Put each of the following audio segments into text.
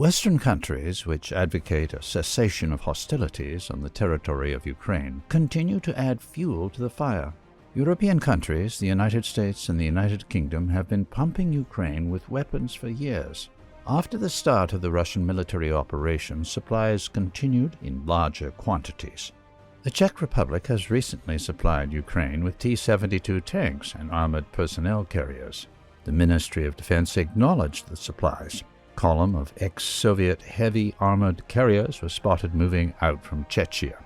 Western countries, which advocate a cessation of hostilities on the territory of Ukraine, continue to add fuel to the fire. European countries, the United States and the United Kingdom, have been pumping Ukraine with weapons for years. After the start of the Russian military operation, supplies continued in larger quantities. The Czech Republic has recently supplied Ukraine with T-72 tanks and armored personnel carriers. The Ministry of Defense acknowledged the supplies. A column of ex-Soviet heavy armored carriers was spotted moving out from Czechia.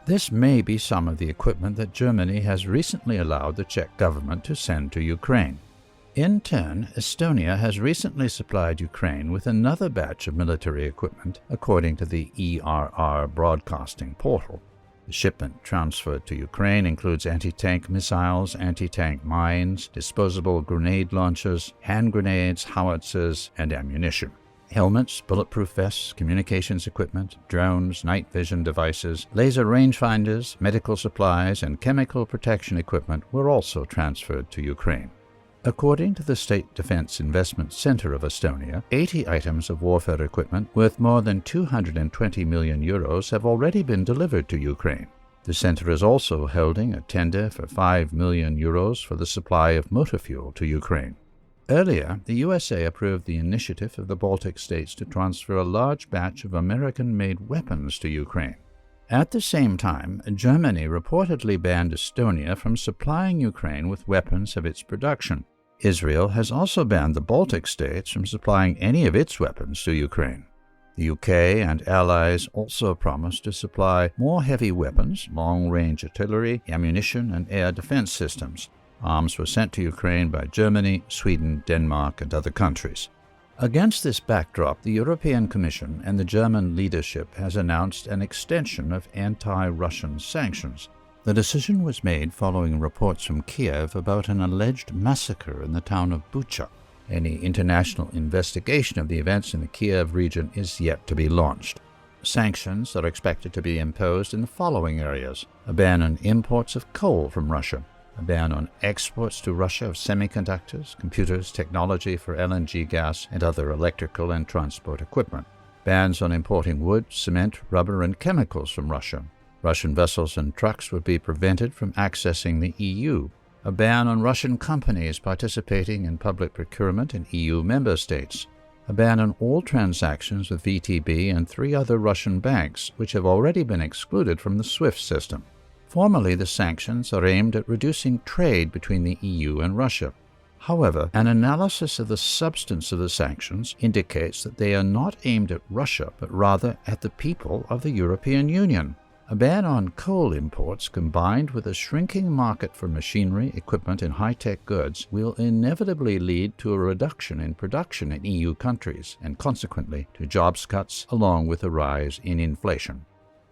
This may be some of the equipment that Germany has recently allowed the Czech government to send to Ukraine. In turn, Estonia has recently supplied Ukraine with another batch of military equipment, according to the ERR broadcasting portal. The shipment transferred to Ukraine includes anti-tank missiles, anti-tank mines, disposable grenade launchers, hand grenades, howitzers, and ammunition. Helmets, bulletproof vests, communications equipment, drones, night vision devices, laser rangefinders, medical supplies, and chemical protection equipment were also transferred to Ukraine. According to the State Defense Investment Center of Estonia, 80 items of warfare equipment worth more than 220 million euros have already been delivered to Ukraine. The center is also holding a tender for 5 million euros for the supply of motor fuel to Ukraine. Earlier, the USA approved the initiative of the Baltic states to transfer a large batch of American-made weapons to Ukraine. At the same time, Germany reportedly banned Estonia from supplying Ukraine with weapons of its production. Israel has also banned the Baltic states from supplying any of its weapons to Ukraine. The UK and allies also promised to supply more heavy weapons, long-range artillery, ammunition, and air defense systems. Arms were sent to Ukraine by Germany, Sweden, Denmark, and other countries. Against this backdrop, the European Commission and the German leadership has announced an extension of anti-Russian sanctions. The decision was made following reports from Kiev about an alleged massacre in the town of Bucha. Any international investigation of the events in the Kiev region is yet to be launched. Sanctions are expected to be imposed in the following areas: a ban on imports of coal from Russia, a ban on exports to Russia of semiconductors, computers, technology for LNG gas, and other electrical and transport equipment, bans on importing wood, cement, rubber, and chemicals from Russia. Russian vessels and trucks would be prevented from accessing the EU, a ban on Russian companies participating in public procurement in EU member states, a ban on all transactions with VTB and 3 other Russian banks, which have already been excluded from the SWIFT system. Formally, the sanctions are aimed at reducing trade between the EU and Russia. However, an analysis of the substance of the sanctions indicates that they are not aimed at Russia, but rather at the people of the European Union. A ban on coal imports combined with a shrinking market for machinery, equipment, and high-tech goods will inevitably lead to a reduction in production in EU countries and consequently to jobs cuts along with a rise in inflation.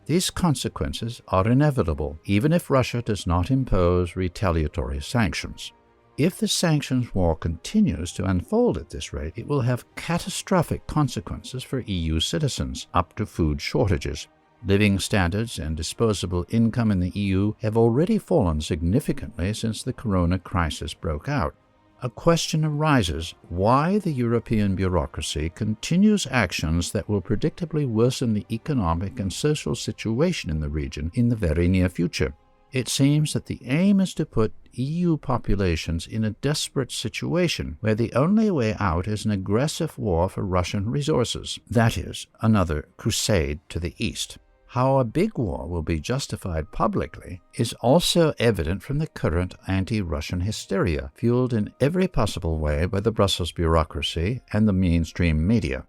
These consequences are inevitable even if Russia does not impose retaliatory sanctions. If the sanctions war continues to unfold at this rate, it will have catastrophic consequences for EU citizens, up to food shortages. Living standards and disposable income in the EU have already fallen significantly since the corona crisis broke out. A question arises why the European bureaucracy continues actions that will predictably worsen the economic and social situation in the region in the very near future. It seems that the aim is to put EU populations in a desperate situation where the only way out is an aggressive war for Russian resources, that is, another crusade to the east. How a big war will be justified publicly is also evident from the current anti-Russian hysteria, fueled in every possible way by the Brussels bureaucracy and the mainstream media.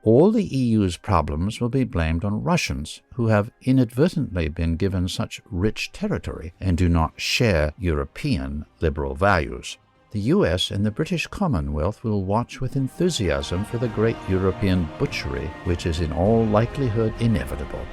All the EU's problems will be blamed on Russians, who have inadvertently been given such rich territory and do not share European liberal values. The US and the British Commonwealth will watch with enthusiasm for the great European butchery, which is in all likelihood inevitable.